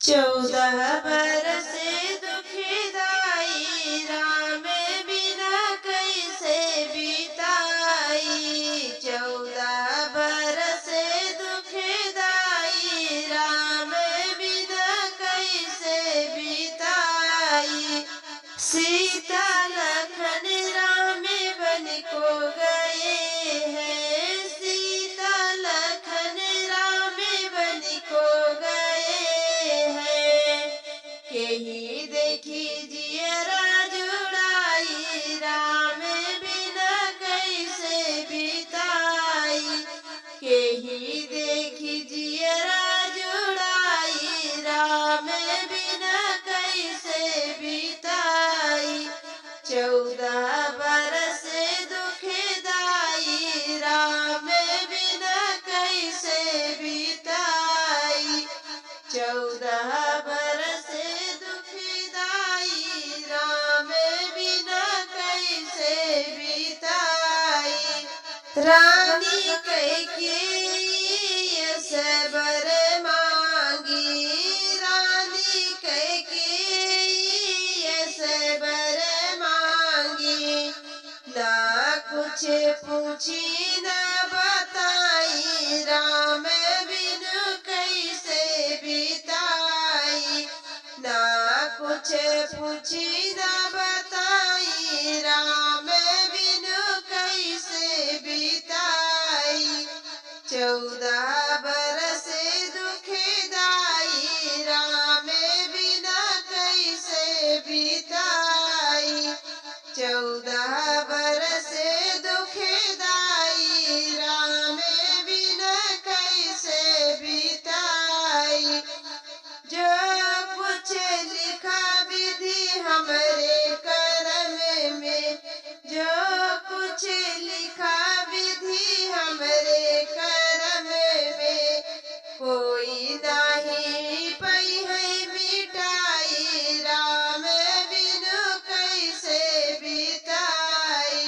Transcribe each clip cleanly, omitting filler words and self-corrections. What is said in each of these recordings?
14 बरस दुखदाई राम बिना कैसे बिताई। 14 बरस दुखदाई राम बिना कैसे बिताई। सीता लखन राम बन को गए हैं, सीता लखन राम बन को गए हैं। केही देखी जियरा जुड़ाई राम बिना कैसे बिताई। केही देखी जियरा जुड़ाई राम बिना कैसे बिताई। 14 बरस दुखदाई राम बिना कैसे बिताई। 14 बरस दुखदाई राम बिना कैसे बिताई। रानी कैकेयी सबर मांगी, रानी कैकेयी सबर मांगी। ना कुछ पूछी ना बताई राम बिनु कैसे बिताई। ना कुछ पूछी ना बताई राम बिनु कैसे बिताई। 14 बरस दुखदाई राम बिना कैसे बिताई। 14 बरस दुखदाई राम बिना कैसे बिताई। जो कुछ लिखा विधि हमरे कर्म में, जो कुछ लिखा विधि हमरे कर्म में। कोई नहीं पई है मिटाई राम बिनु कैसे बिताई।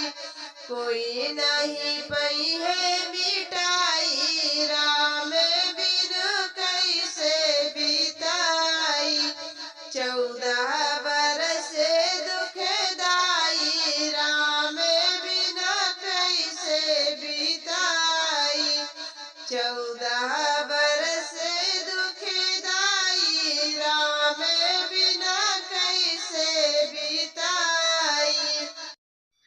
कोई नहीं पई है मिटाई राम बिनु कैसे बिताई। 14 बरस दुखदाई राम बिना कैसे बिताई। 14 बरस दुखदाई राम बिना कैसे बिताई।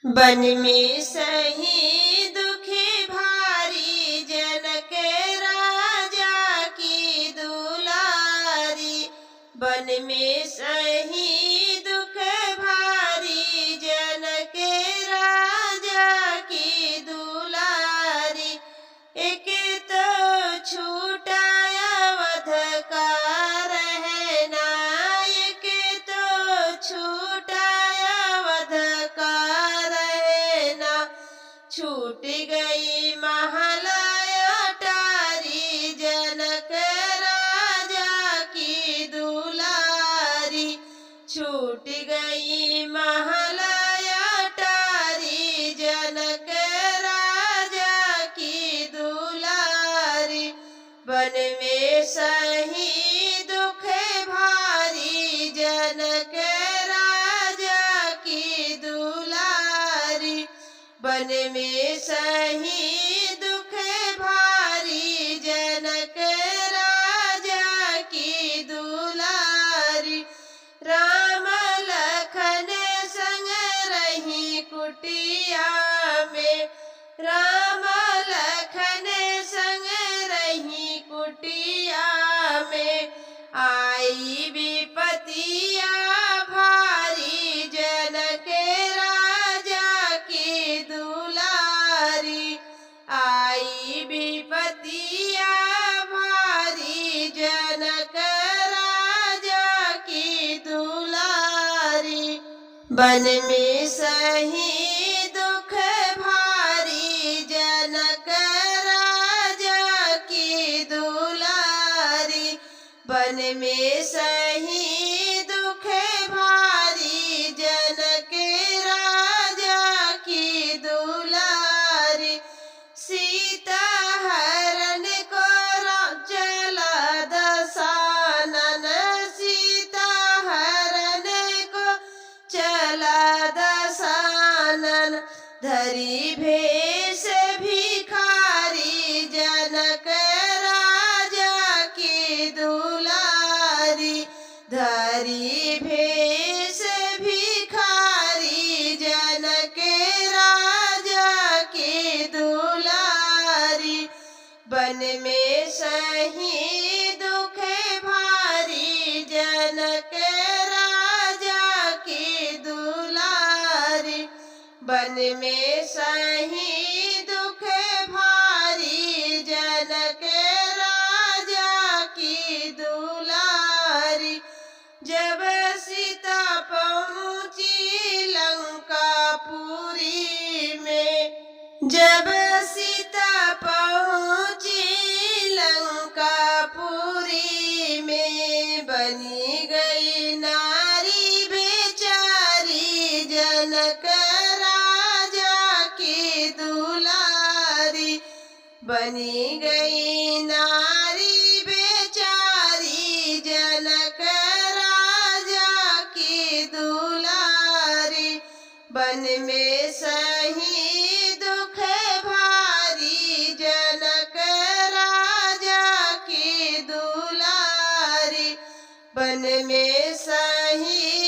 बन में सही दुख भारी जनक राजा की दुलारी। बन में सही दुख भारी जनक राजा की दुलारी। एक तो छूटाया वध का रहना, एक तो छूटाया वध का रहना। छूट गई महालया टारी जनक राजा की दुलारी। छूट गई महालया टारी जनक राजा की दुलारी। बन में सही दुख भारी जनक राजा की दुलारी। बन में सही दुख भारी जनक राजा की दुलारी। राम लखन संग रही कुटिया में, राम लखन संग रही कुटिया में। आई विपतिया भारी जनक राजा की दुलारी। आई विपतिया भारी जनक राजा की दुलारी। बन में सही दुख भारी जनक राजा की दुलारी। बन में सही दुख भारी जनक राजा की दुलारी। सीता हरण को चला दसानन धरी भेष भिखारी जनक राजा की दुलारी। बन में सही दुख भारी जनक राजा की दुलारी। बन में सही दुख भारी जनक राजा की दुलारी। जब सीता पहुँची लंकापुरी में, जब सीता पहुँची लंकापुरी में, बनी गई नारी बेचारी जनक राजा की दुलारी। बनी गई नारी बेचारी जनक राजा की दुलारी। बन में सही दुख भारी जनक राजा की दुलारी। बन में सही